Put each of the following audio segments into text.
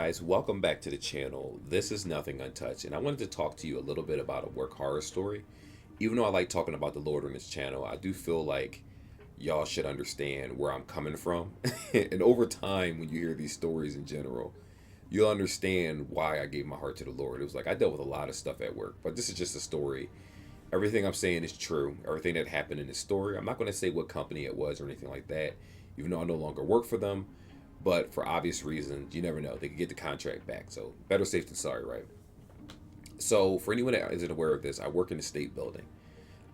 guys, welcome back to the channel. This is Nothing Untouched, and I wanted to talk to you a little bit about a work horror story. Even though I like talking about the Lord on this channel, I do feel like y'all should understand where I'm coming from. And over time, when you hear these stories in general, you'll understand why I gave my heart to the Lord. It was like I dealt with a lot of stuff at work, but this is just a story. Everything I'm saying is true. Everything that happened in this story, I'm not going to say what company it was or anything like that, even though I no longer work for them. But for obvious reasons, you never know. They could get the contract back. So better safe than sorry, right? So for anyone that isn't aware of this, I work in the state building.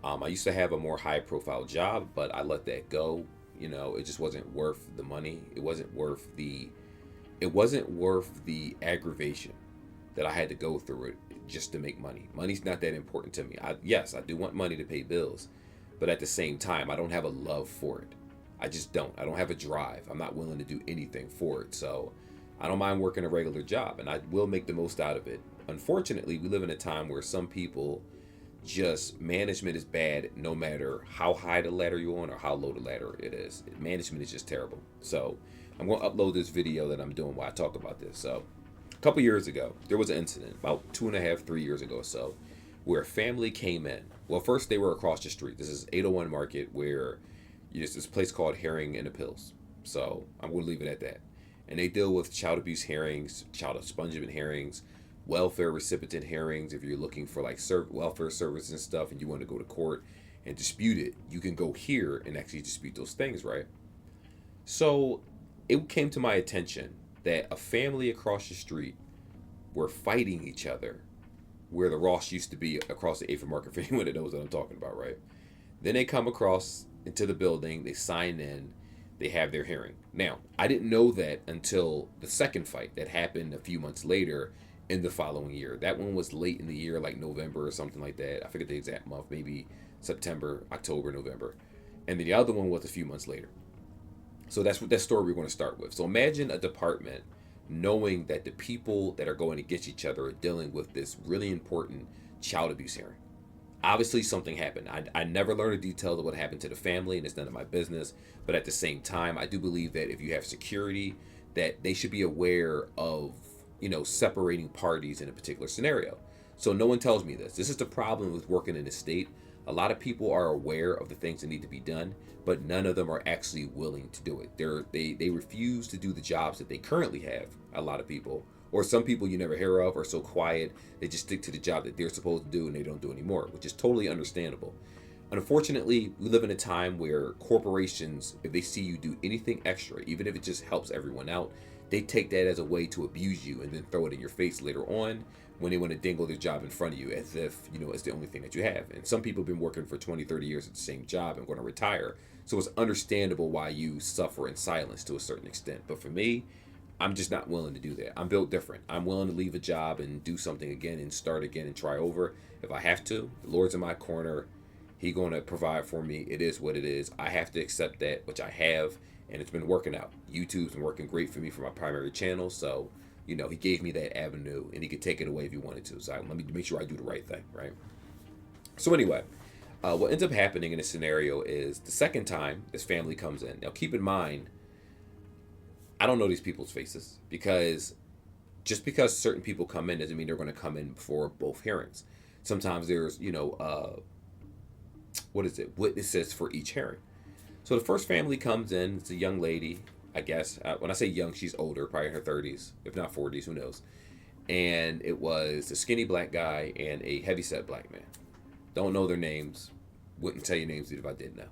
I used to have a more high profile job, but I let that go. You know, it just wasn't worth the money. It wasn't worth the aggravation that I had to go through it just to make money. Money's not that important to me. Yes, I do want money to pay bills, but at the same time, I don't have a love for it. I just don't. I don't have a drive. I'm not willing to do anything for it. So I don't mind working a regular job, and I will make the most out of it. Unfortunately, we live in a time where some people just management is bad no matter how high the ladder you're on or how low the ladder it is. Management is just terrible. So I'm going to upload this video that I'm doing while I talk about this. So a couple years ago, there was an incident about 2.5, 3 years ago or so, where a family came in. Well, first they were across the street. This is 801 Market, where there's this place called Herring and Appeals. So I'm going to leave it at that. And they deal with child abuse hearings, child expungement hearings, welfare recipient hearings. If you're looking for like welfare services and stuff and you want to go to court and dispute it, you can go here and actually dispute those things, right? So it came to my attention that a family across the street were fighting each other where the Ross used to be across the 8th Market, for anyone that knows what I'm talking about, right? Then they come across into the building, they sign in, they have their hearing. Now, I didn't know that until the second fight that happened a few months later in the following year. That one was late in the year, like November or something like that. I forget the exact month, maybe September, October, November. And then the other one was a few months later. So that's what that story we're going to start with. So imagine a department knowing that the people that are going against each other are dealing with this really important child abuse hearing. Obviously something happened. I never learned the details of what happened to the family, and it's none of my business. But at the same time, I do believe that if you have security, that they should be aware of, separating parties in a particular scenario. So no one tells me this. This is the problem with working in the state. A lot of people are aware of the things that need to be done, but none of them are actually willing to do it. They refuse to do the jobs that they currently have, a lot of people. Or some people you never hear of are so quiet, they just stick to the job that they're supposed to do and they don't do anymore, which is totally understandable. Unfortunately, we live in a time where corporations, if they see you do anything extra, even if it just helps everyone out, they take that as a way to abuse you and then throw it in your face later on when they want to dangle their job in front of you as if, it's the only thing that you have. And some people have been working for 20, 30 years at the same job and going to retire. So it's understandable why you suffer in silence to a certain extent. But for me, I'm just not willing to do that. I'm built different. I'm willing to leave a job and do something again and start again and try over if I have to. The Lord's in my corner. He going to provide for me. It is what it is. I have to accept that, which I have, and it's been working out. YouTube's been working great for me for my primary channel, so, he gave me that avenue, and he could take it away if he wanted to. So let me make sure I do the right thing, right? So anyway, what ends up happening in this scenario is the second time this family comes in. Now, keep in mind, I don't know these people's faces because just because certain people come in doesn't mean they're going to come in for both hearings. Sometimes there's, witnesses for each hearing. So the first family comes in. It's a young lady, I guess. When I say young, she's older, probably in her 30s, if not 40s, who knows. And it was a skinny black guy and a heavyset black man. Don't know their names. Wouldn't tell you names if I did know.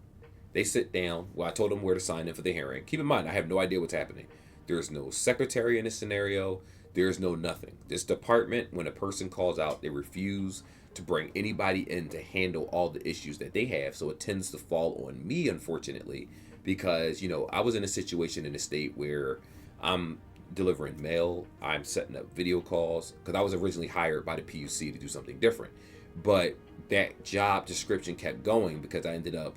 They sit down. Well, I told them where to sign in for the hearing. Keep in mind, I have no idea what's happening. There's no secretary in this scenario. There's no nothing. This department, when a person calls out, they refuse to bring anybody in to handle all the issues that they have. So it tends to fall on me, unfortunately, because, I was in a situation in the state where I'm delivering mail. I'm setting up video calls because I was originally hired by the PUC to do something different. But that job description kept going because I ended up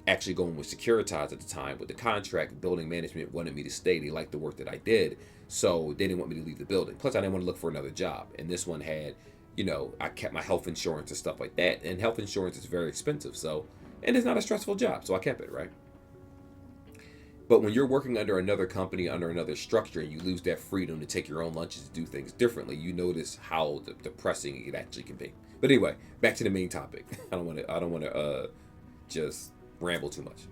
actually going with Securitas at the time with the contract. Building management wanted me to stay. They liked the work that I did, so they didn't want me to leave the building. Plus, I didn't want to look for another job. And this one had, I kept my health insurance and stuff like that. And health insurance is very expensive, so, and it's not a stressful job, so I kept it, right? But when you're working under another company, under another structure, and you lose that freedom to take your own lunches, to do things differently, you notice how depressing it actually can be. But anyway, back to the main topic. I don't want to just ramble too much.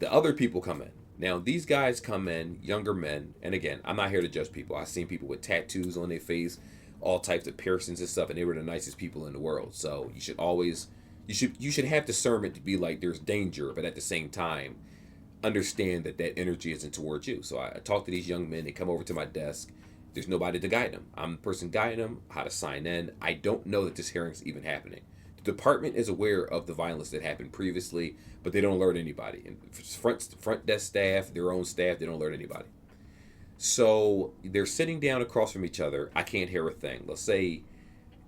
The other people come in. Now these guys come in, younger men, and again, I'm not here to judge people. I've seen people with tattoos on their face, all types of piercings and stuff, and they were the nicest people in the world. So you should always, you should have discernment to be like, there's danger, but at the same time, understand that that energy isn't towards you. So I talk to these young men. They come over to my desk. There's nobody to guide them. I'm the person guiding them, how to sign in. I don't know that this hearing's even happening. The department is aware of the violence that happened previously, but they don't alert anybody. And front desk staff, their own staff, they don't alert anybody. So they're sitting down across from each other. I can't hear a thing. Let's say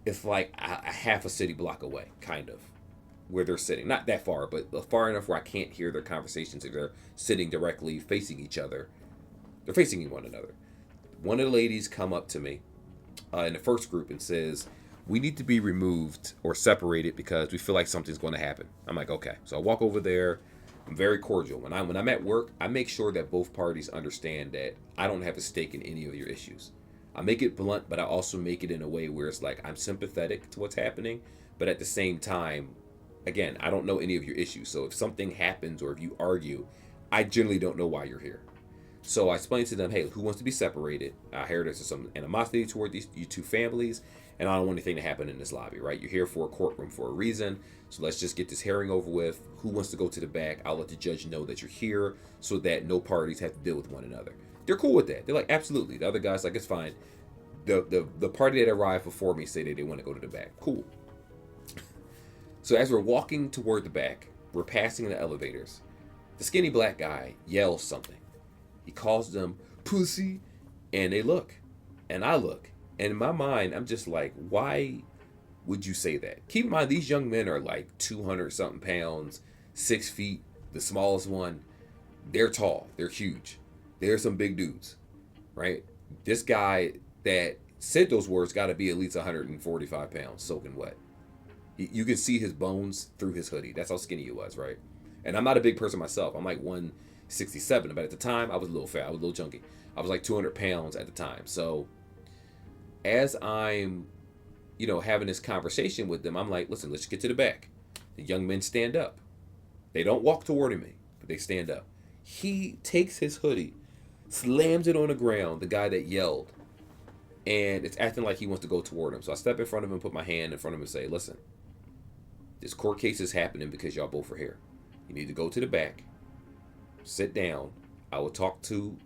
it's like a half a city block away, kind of, where they're sitting. Not that far, but far enough where I can't hear their conversations if they're sitting directly facing each other. They're facing one another. One of the ladies come up to me in the first group and says, we need to be removed or separated because we feel like something's going to happen. I'm like, okay. So I walk over there. I'm very cordial. When I'm at work, I make sure that both parties understand that I don't have a stake in any of your issues. I make it blunt, but I also make it in a way where it's like I'm sympathetic to what's happening, but at the same time, again, I don't know any of your issues. So if something happens or if you argue, I generally don't know why you're here. So I explained to them, hey, who wants to be separated? I heard there's some animosity toward you two families, and I don't want anything to happen in this lobby, right? You're here for a courtroom for a reason, so let's just get this hearing over with. Who wants to go to the back? I'll let the judge know that you're here so that no parties have to deal with one another. They're cool with that. They're like, absolutely. The other guy's like, it's fine. The party that arrived before me said they want to go to the back. Cool. So as we're walking toward the back, we're passing the elevators. The skinny black guy yells something. He calls them pussy, and they look, and I look, and in my mind, I'm just like, why would you say that? Keep in mind, these young men are like 200 something pounds, 6 feet, the smallest one. They're tall, they're huge. They're some big dudes, right? This guy that said those words got to be at least 145 pounds, soaking wet. You can see his bones through his hoodie. That's how skinny he was, right? And I'm not a big person myself. I'm like 167, but at the time I was a little fat. I was a little chunky. I was like 200 pounds at the time. So as I'm, having this conversation with them, I'm like, listen, let's get to the back. The young men stand up. They don't walk toward me, but they stand up. He takes his hoodie, slams it on the ground, the guy that yelled, and it's acting like he wants to go toward him. So I step in front of him, put my hand in front of him and say, listen, this court case is happening because y'all both are here. You need to go to the back, sit down. I will talk to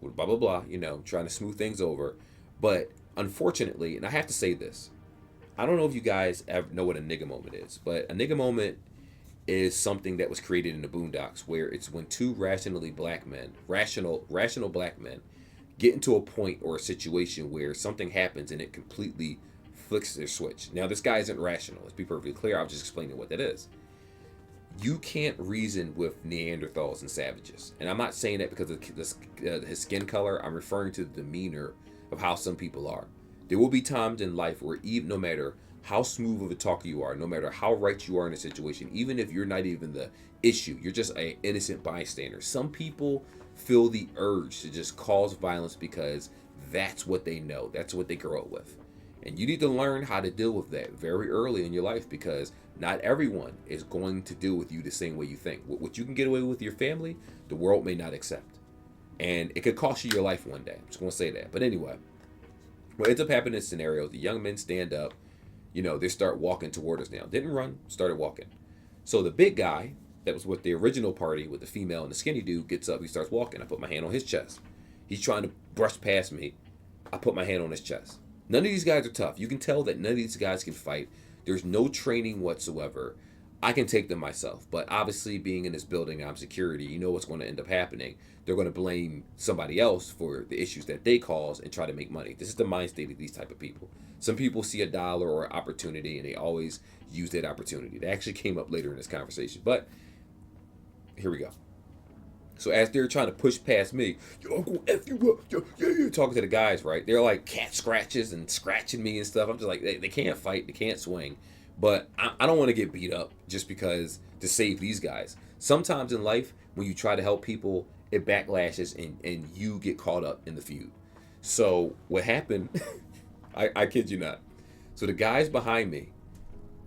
blah, blah, blah, trying to smooth things over. But unfortunately, and I have to say this, I don't know if you guys ever know what a nigga moment is, but a nigga moment is something that was created in the Boondocks, where it's when two rational black men get into a point or a situation where something happens and it completely flicks their switch. Now, this guy isn't rational. Let's be perfectly clear. I'm just explaining what that is. You can't reason with Neanderthals and savages. And I'm not saying that because of his skin color. I'm referring to the demeanor of how some people are. There will be times in life where even no matter how smooth of a talker you are, no matter how right you are in a situation, even if you're not even the issue, you're just an innocent bystander. Some people feel the urge to just cause violence because that's what they know. That's what they grow up with. And you need to learn how to deal with that very early in your life, because not everyone is going to deal with you the same way you think. What you can get away with your family, the world may not accept. And it could cost you your life one day. I'm just going to say that. But anyway, what ends up happening in scenarios, the young men stand up, they start walking toward us now. Didn't run, started walking. So the big guy that was with the original party with the female and the skinny dude gets up, he starts walking. I put my hand on his chest. He's trying to brush past me. I put my hand on his chest. None of these guys are tough. You can tell that none of these guys can fight. There's no training whatsoever. I can take them myself. But obviously, being in this building, I'm security, you know what's going to end up happening. They're going to blame somebody else for the issues that they cause and try to make money. This is the mind state of these type of people. Some people see a dollar or opportunity, and they always use that opportunity. That actually came up later in this conversation. But here we go. So as they're trying to push past me, yo, I'm gonna F you up, yo, yeah, talking to the guys, right? They're like cat scratches and scratching me and stuff. I'm just like, they can't fight, they can't swing. But I don't want to get beat up just because to save these guys. Sometimes in life, when you try to help people, it backlashes and you get caught up in the feud. So what happened, I kid you not. So the guys behind me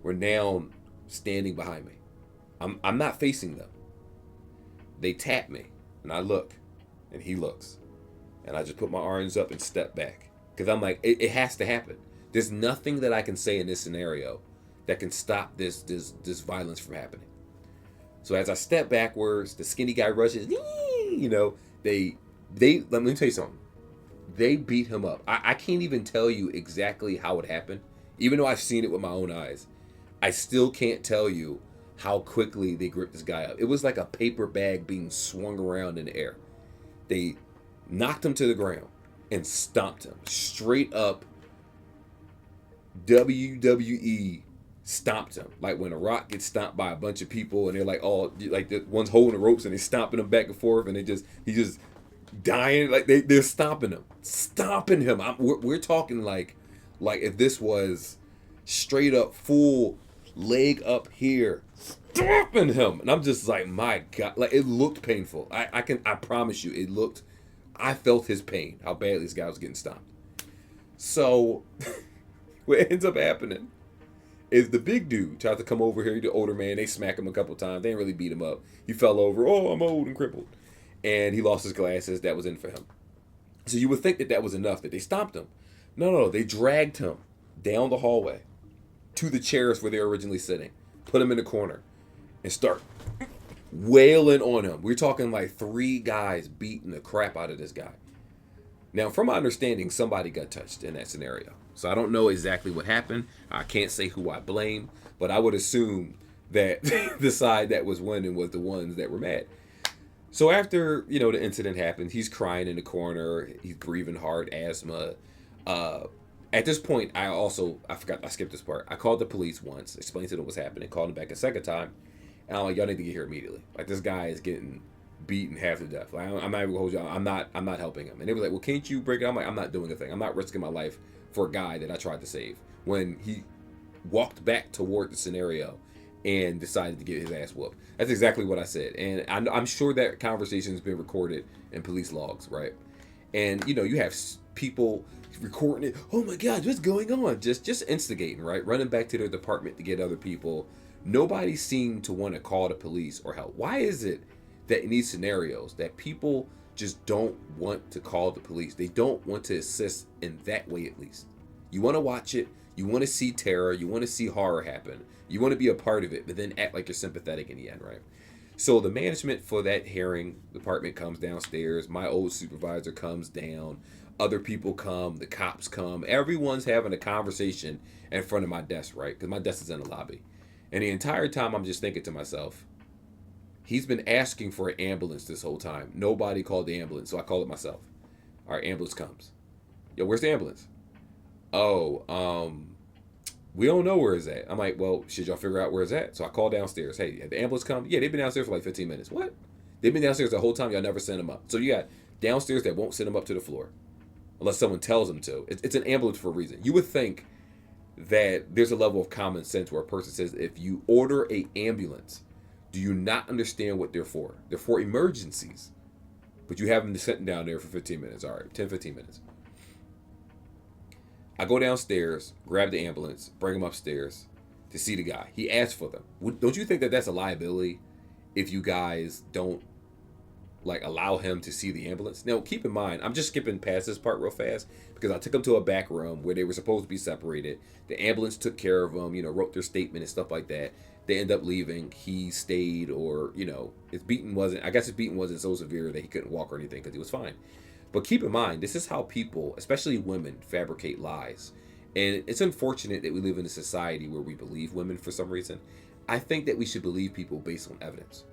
were now standing behind me. I'm not facing them. They tap me, and I look, and he looks. And I just put my arms up and step back. Because I'm like, it has to happen. There's nothing that I can say in this scenario that can stop this violence from happening. So as I step backwards, the skinny guy rushes. You know, they let me tell you something. They beat him up. I can't even tell you exactly how it happened, even though I've seen it with my own eyes. I still can't tell you how quickly they gripped this guy up. It was like a paper bag being swung around in the air. They knocked him to the ground and stomped him straight up. WWE stomped him, like when a rock gets stomped by a bunch of people and they're like all like the one's holding the ropes and they're stomping him back and forth and he's just dying, like they're stomping him. We're talking like if this was straight up full leg up here stomping him, and I'm just like, my God, like it looked painful. I promise you it looked. I felt his pain, how badly this guy was getting stomped. So what ends up happening is the big dude tried to come over here, the older man. They smack him a couple times. They didn't really beat him up. He fell over. Oh, I'm old and crippled. And he lost his glasses. That was in for him. So you would think that was enough, that they stomped him. No. They dragged him down the hallway to the chairs where they were originally sitting, put him in the corner, and start wailing on him. We're talking like 3 guys beating the crap out of this guy. Now, from my understanding, somebody got touched in that scenario. So I don't know exactly what happened. I can't say who I blame, but I would assume that the side that was winning was the ones that were mad. So after, the incident happened, he's crying in the corner. He's breathing hard, asthma. At this point, I skipped this part. I called the police once, explained to them what was happening, called them back a second time. And I'm like, y'all need to get here immediately. Like, this guy is getting beaten half to death. Like, I'm not even gonna hold you. I'm not helping him. And they were like, well, can't you break it? I'm like, I'm not doing a thing. I'm not risking my life for a guy that I tried to save when he walked back toward the scenario and decided to get his ass whooped. That's exactly what I said. And I'm sure that conversation has been recorded in police logs, right? And, you have people recording it. Oh my God, what's going on? Just instigating, right? Running back to their department to get other people. Nobody seemed to want to call the police or help. Why is it that in these scenarios that people just don't want to call the police? They don't want to assist in that way, at least. You want to watch it. You want to see terror. You want to see horror happen. You want to be a part of it, but then act like you're sympathetic in the end, right? So the management for that hearing department comes downstairs. My old supervisor comes down. Other people come. The cops come. Everyone's having a conversation in front of my desk, right? Because my desk is in the lobby. And the entire time I'm just thinking to myself, he's been asking for an ambulance this whole time. Nobody called the ambulance, so I called it myself. All right, ambulance comes. Yo, where's the ambulance? Oh, we don't know where it's at. I'm like, well, should y'all figure out where it's at? So I call downstairs. Hey, had the ambulance come? Yeah, they've been downstairs for like 15 minutes. What? They've been downstairs the whole time. Y'all never send them up. So you got downstairs that won't send them up to the floor unless someone tells them to. It's an ambulance for a reason. You would think that there's a level of common sense where a person says, if you order a ambulance, do you not understand what they're for? They're for emergencies. But you have them sitting down there for 15 minutes. All right, 10, 15 minutes. I go downstairs, grab the ambulance, bring him upstairs to see the guy. He asked for them. Don't you think that that's a liability if you guys don't allow him to see the ambulance? Now, keep in mind, I'm just skipping past this part real fast because I took him to a back room where they were supposed to be separated. The ambulance took care of them, wrote their statement and stuff like that. They end up leaving. He stayed, or his beating wasn't so severe that he couldn't walk or anything because he was fine. But keep in mind, this is how people, especially women, fabricate lies. And it's unfortunate that we live in a society where we believe women for some reason. I think that we should believe people based on evidence.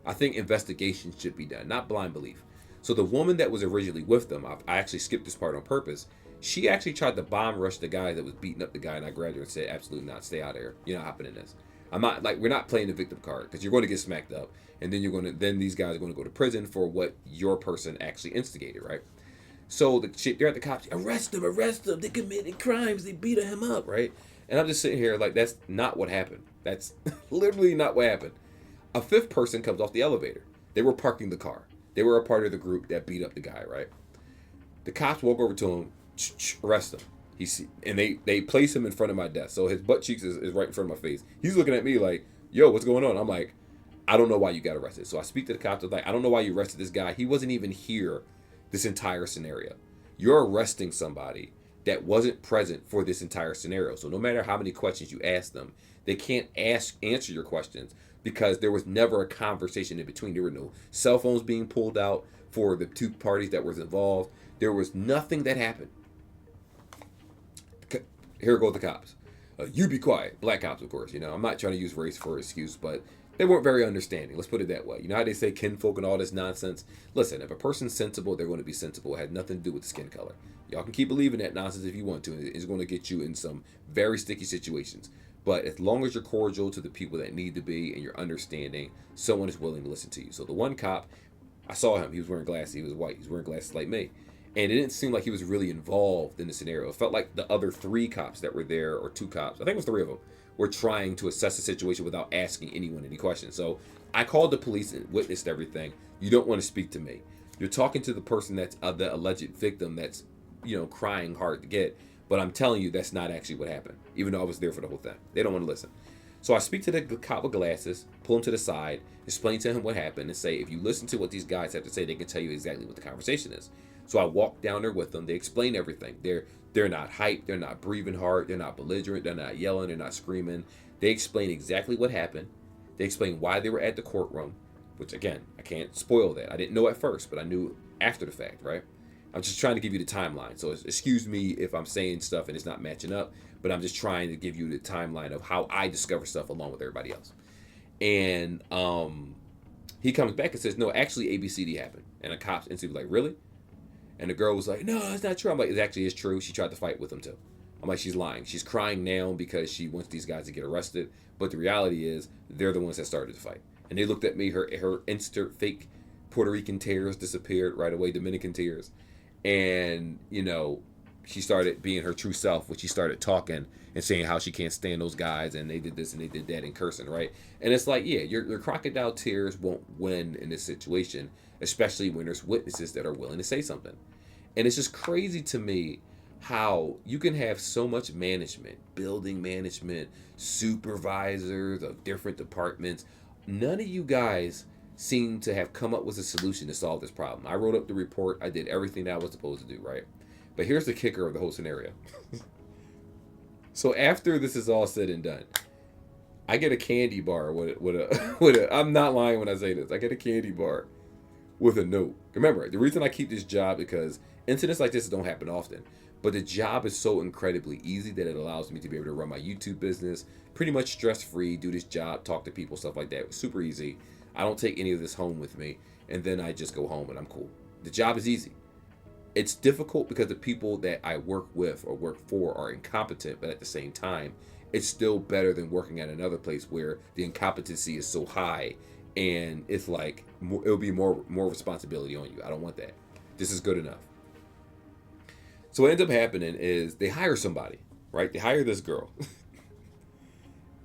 I think investigations should be done, not blind belief. So the woman that was originally with them, I actually skipped this part on purpose. She actually tried to bomb rush the guy that was beating up the guy, and I grabbed her and said, absolutely not, stay out of here. You're not hopping in this. I'm not, we're not playing the victim card, because you're going to get smacked up, and then these guys are going to go to prison for what your person actually instigated, right? So they're at the cops, arrest them, they committed crimes, they beat him up, right? And I'm just sitting here like, that's not what happened. That's literally not what happened. A fifth person comes off the elevator. They were parking the car. They were a part of the group that beat up the guy, right? The cops walk over to him, arrest him. And they place him in front of my desk. So his butt cheeks is right in front of my face. He's looking at me like, yo, what's going on? I'm like, I don't know why you got arrested. So I speak to the cops. I'm like, I don't know why you arrested this guy. He wasn't even here this entire scenario. You're arresting somebody that wasn't present for this entire scenario. So no matter how many questions you ask them, they can't answer your questions because there was never a conversation in between. There were no cell phones being pulled out for the two parties that was involved. There was nothing that happened. Here go the cops. You be quiet. Black cops, of course. I'm not trying to use race for an excuse, but they weren't very understanding. Let's put it that way. You know how they say kinfolk and all this nonsense? Listen, if a person's sensible, they're going to be sensible. It had nothing to do with the skin color. Y'all can keep believing that nonsense if you want to. It's going to get you in some very sticky situations. But as long as you're cordial to the people that need to be and you're understanding, someone is willing to listen to you. So the one cop, I saw him. He was wearing glasses. He was white. He was wearing glasses like me. And it didn't seem like he was really involved in the scenario. It felt like the other three cops that were there, or two cops, I think it was three of them, were trying to assess the situation without asking anyone any questions. So I called the police and witnessed everything. You don't want to speak to me. You're talking to the person that's the alleged victim that's, crying hard to get. But I'm telling you, that's not actually what happened, even though I was there for the whole thing. They don't want to listen. So I speak to the cop with glasses, pull him to the side, explain to him what happened, and say, if you listen to what these guys have to say, they can tell you exactly what the conversation is. So I walk down there with them. They explain everything. They're not hyped. They're not breathing hard. They're not belligerent. They're not yelling. They're not screaming. They explain exactly what happened. They explain why they were at the courtroom, which, again, I can't spoil that. I didn't know at first, but I knew after the fact, right? I'm just trying to give you the timeline. So excuse me if I'm saying stuff and it's not matching up, but I'm just trying to give you the timeline of how I discover stuff along with everybody else. And he comes back and says, no, actually ABCD happened. And the cops instantly like, really? And the girl was like, no, it's not true. I'm like, it actually is true. She tried to fight with him too. I'm like, she's lying. She's crying now because she wants these guys to get arrested. But the reality is they're the ones that started the fight. And they looked at me, her instant fake Puerto Rican tears disappeared right away, Dominican tears. And, she started being her true self, when she started talking and saying how she can't stand those guys and they did this and they did that and cursing, right? And it's like, yeah, your crocodile tears won't win in this situation, especially when there's witnesses that are willing to say something. And it's just crazy to me how you can have so much management, building management, supervisors of different departments. None of you guys seem to have come up with a solution to solve this problem. I wrote up the report. I did everything that I was supposed to do, right? But here's the kicker of the whole scenario. So after this is all said and done, I get a candy bar with a I'm not lying when I say this. I get a candy bar with a note. Remember, the reason I keep this job because incidents like this don't happen often. But the job is so incredibly easy that it allows me to be able to run my YouTube business pretty much stress-free, do this job, talk to people, stuff like that. Super easy. I don't take any of this home with me, and then I just go home and I'm cool. The job is easy. It's difficult because the people that I work with or work for are incompetent, but at the same time, it's still better than working at another place where the incompetency is so high and it's like it'll be more responsibility on you. I don't want that. This is good enough. So what ends up happening is they hire somebody, right? They hire this girl.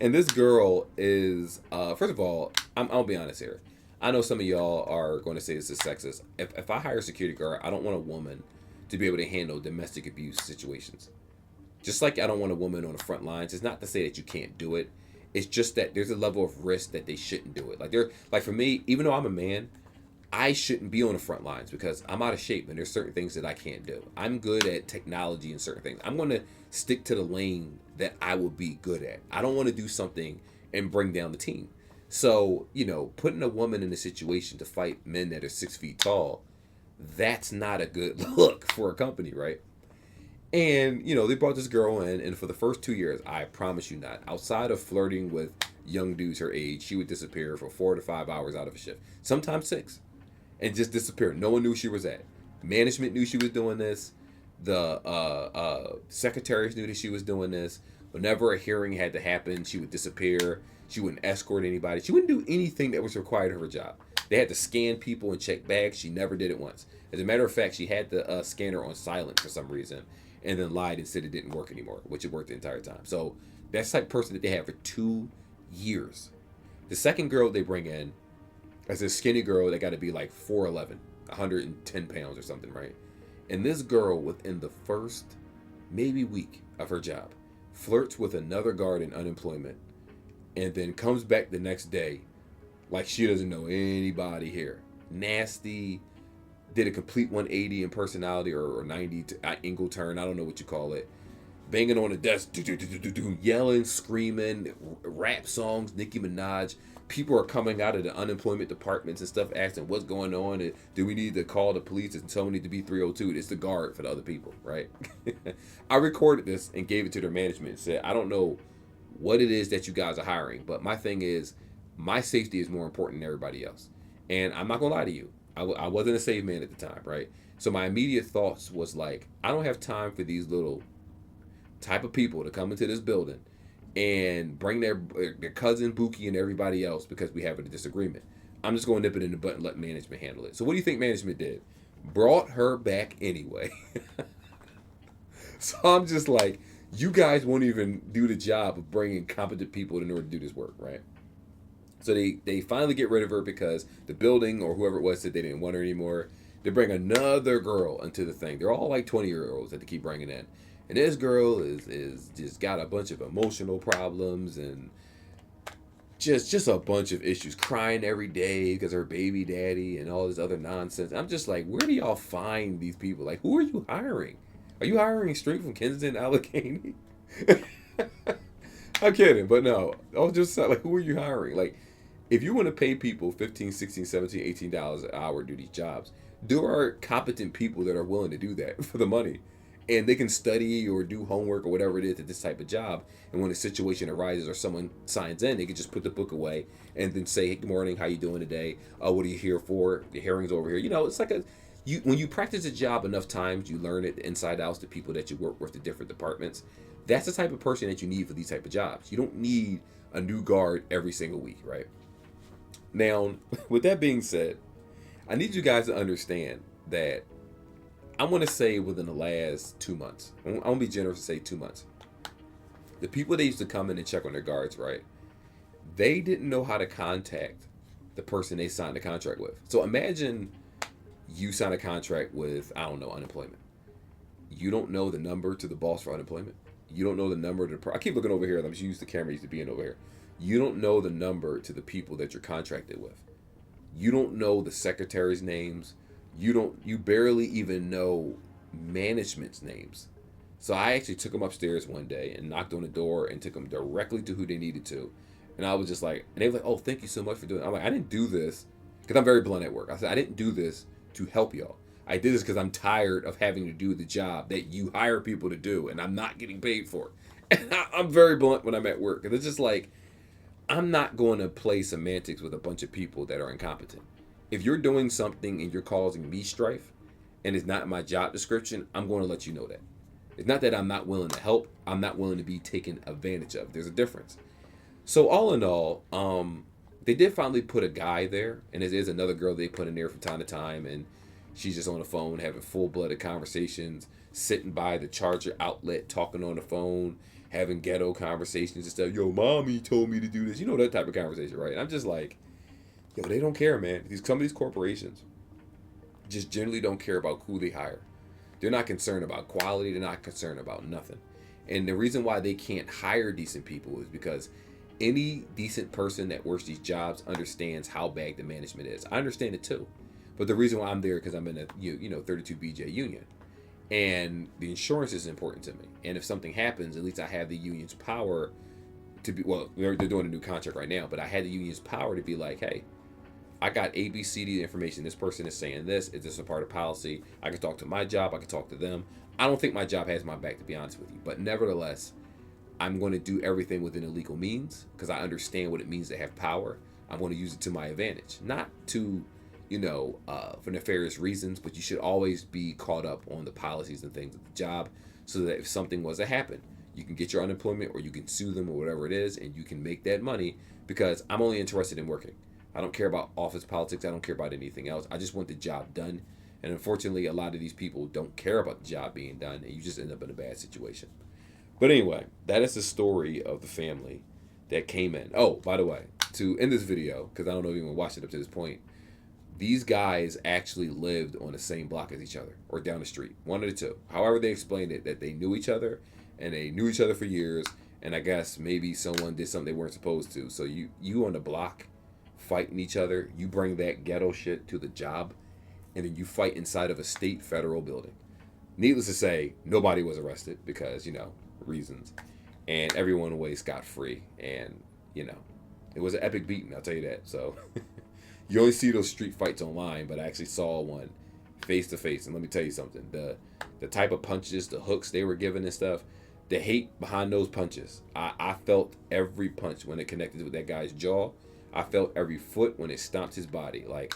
And this girl is, first of all, I'll be honest here. I know some of y'all are going to say this is sexist. If I hire a security guard, I don't want a woman to be able to handle domestic abuse situations. Just like I don't want a woman on the front lines. It's not to say that you can't do it. It's just that there's a level of risk that they shouldn't do it. Like for me, even though I'm a man, I shouldn't be on the front lines because I'm out of shape and there's certain things that I can't do. I'm good at technology and certain things. I'm going to stick to the lane that I will be good at. I don't want to do something and bring down the team. So, putting a woman in a situation to fight men that are 6 feet tall, that's not a good look for a company, right? And, they brought this girl in, and for the first 2 years, I promise you not, outside of flirting with young dudes her age, she would disappear for 4 to 5 hours out of a shift, sometimes 6, and just disappear. No one knew she was at. Management knew she was doing this. The secretaries knew that she was doing this. Whenever a hearing had to happen, she would disappear. She wouldn't escort anybody. She wouldn't do anything that was required of her job. They had to scan people and check bags. She never did it once. As a matter of fact, she had the scanner on silent for some reason and then lied and said it didn't work anymore, which it worked the entire time. So that's the type of person that they had for 2 years. The second girl they bring in as a skinny girl that got to be like 4'11", 110 pounds or something, right? And this girl, within the first maybe week of her job, flirts with another guard in unemployment, and then comes back the next day like she doesn't know anybody here. Nasty, did a complete 180 in personality, or 90 angle turn, I don't know what you call it. Banging on the desk, yelling, screaming, rap songs, Nicki Minaj. People are coming out of the unemployment departments and stuff asking what's going on, and do we need to call the police, and someone need to be 302. It's the guard for the other people, right? I recorded this and gave it to their management and said, I don't know what it is that you guys are hiring, but my thing is, my safety is more important than everybody else. And I'm not gonna lie to you, I wasn't a safe man at the time, right? So my immediate thoughts was like, I don't have time for these little type of people to come into this building and bring their cousin Buki and everybody else because we have a disagreement. I'm just going to nip it in the butt and let management handle it. So what do you think management did? Brought her back anyway. So I'm just like, you guys won't even do the job of bringing competent people in order to do this work, right? So they finally get rid of her because the building or whoever it was said they didn't want her anymore. They bring another girl into the thing. They're all like 20-year-olds that they keep bringing in. And this girl is just got a bunch of emotional problems and just a bunch of issues. Crying every day because her baby daddy and all this other nonsense. I'm just like, where do y'all find these people? Like, who are you hiring? Are you hiring straight from Kensington, Allegheny? I'm kidding, but no. I was just like, who are you hiring? Like, if you want to pay people $15, $16, $17, $18 an hour to do these jobs, there are competent people that are willing to do that for the money. And they can study or do homework or whatever it is at this type of job. And when a situation arises or someone signs in, they can just put the book away and then say, hey, good morning, how you doing today? What are you here for? The hearing's over here. You know, it's like when you practice a job enough times, you learn it inside out, the people that you work with, the different departments. That's the type of person that you need for these type of jobs. You don't need a new guard every single week, right? Now, with that being said, I need you guys to understand that I'm going to say within the last 2 months, I'm going to be generous and say 2 months, the people that used to come in and check on their guards, right, they didn't know how to contact the person they signed the contract with. So imagine you sign a contract with, I don't know, unemployment. You don't know the number to the boss for unemployment. You don't know the number to the, I keep looking over here. I'm just using the camera used to be in over here. You don't know the number to the people that you're contracted with. You don't know the secretaries' names. You barely even know management's names. So I actually took them upstairs one day and knocked on the door and took them directly to who they needed to. And I was just like, and they were like, oh, thank you so much for doing it. I'm like, I didn't do this, because I'm very blunt at work. I said, I didn't do this to help y'all. I did this because I'm tired of having to do the job that you hire people to do, and I'm not getting paid for it. And I'm very blunt when I'm at work. And it's just like, I'm not going to play semantics with a bunch of people that are incompetent. If you're doing something and you're causing me strife and it's not in my job description, I'm going to let you know that. It's not that I'm not willing to help. I'm not willing to be taken advantage of. There's a difference. So all in all, they did finally put a guy there, and there is another girl they put in there from time to time, and she's just on the phone having full-blooded conversations, sitting by the charger outlet, talking on the phone, having ghetto conversations and stuff. Yo, mommy told me to do this. You know, that type of conversation, right? And I'm just like, yo, they don't care, man. Some of these corporations just generally don't care about who they hire. They're not concerned about quality. They're not concerned about nothing. And the reason why they can't hire decent people is because any decent person that works these jobs understands how bad the management is. I understand it too. But the reason why I'm there is because I'm in a 32BJ union. And the insurance is important to me. And if something happens, at least I have the union's power to be, well, they're doing a new contract right now, but I had the union's power to be like, hey, I got ABCD information. This person is saying this. Is this a part of policy? I can talk to my job. I can talk to them. I don't think my job has my back, to be honest with you. But nevertheless, I'm going to do everything within the legal means because I understand what it means to have power. I'm going to use it to my advantage, not to, for nefarious reasons, but you should always be caught up on the policies and things of the job so that if something was to happen, you can get your unemployment or you can sue them or whatever it is, and you can make that money because I'm only interested in working. I don't care about office politics. I don't care about anything else. I just want the job done. And unfortunately, a lot of these people don't care about the job being done, and you just end up in a bad situation. But anyway, that is the story of the family that came in. Oh, by the way, to, in this video, because I don't know if anyone watched it up to this point, these guys actually lived on the same block as each other or down the street, one of the two. However they explained it, that they knew each other and they knew each other for years, and I guess maybe someone did something they weren't supposed to. So you on the block fighting each other, you bring that ghetto shit to the job, and then you fight inside of a state federal building. Needless to say, nobody was arrested because, reasons. And everyone away scot-free. And, it was an epic beating, I'll tell you that. So, you only see those street fights online, but I actually saw one face to face. And let me tell you something. The type of punches, the hooks they were giving and stuff, the hate behind those punches. I felt every punch when it connected with that guy's jaw. I felt every foot when it stomped his body. Like,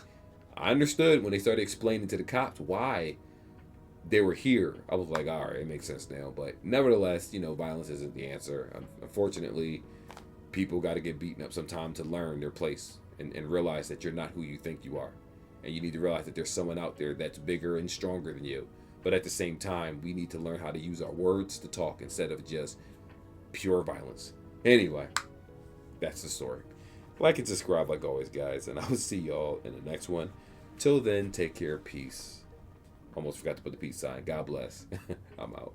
I understood when they started explaining to the cops why they were here. I was like, all right, it makes sense now. But nevertheless, violence isn't the answer. Unfortunately, people got to get beaten up sometime to learn their place and realize that you're not who you think you are. And you need to realize that there's someone out there that's bigger and stronger than you. But at the same time, we need to learn how to use our words to talk instead of just pure violence. Anyway, that's the story. Like and subscribe like always, guys. And I will see y'all in the next one. Till then, take care. Peace. Almost forgot to put the peace sign. God bless. I'm out.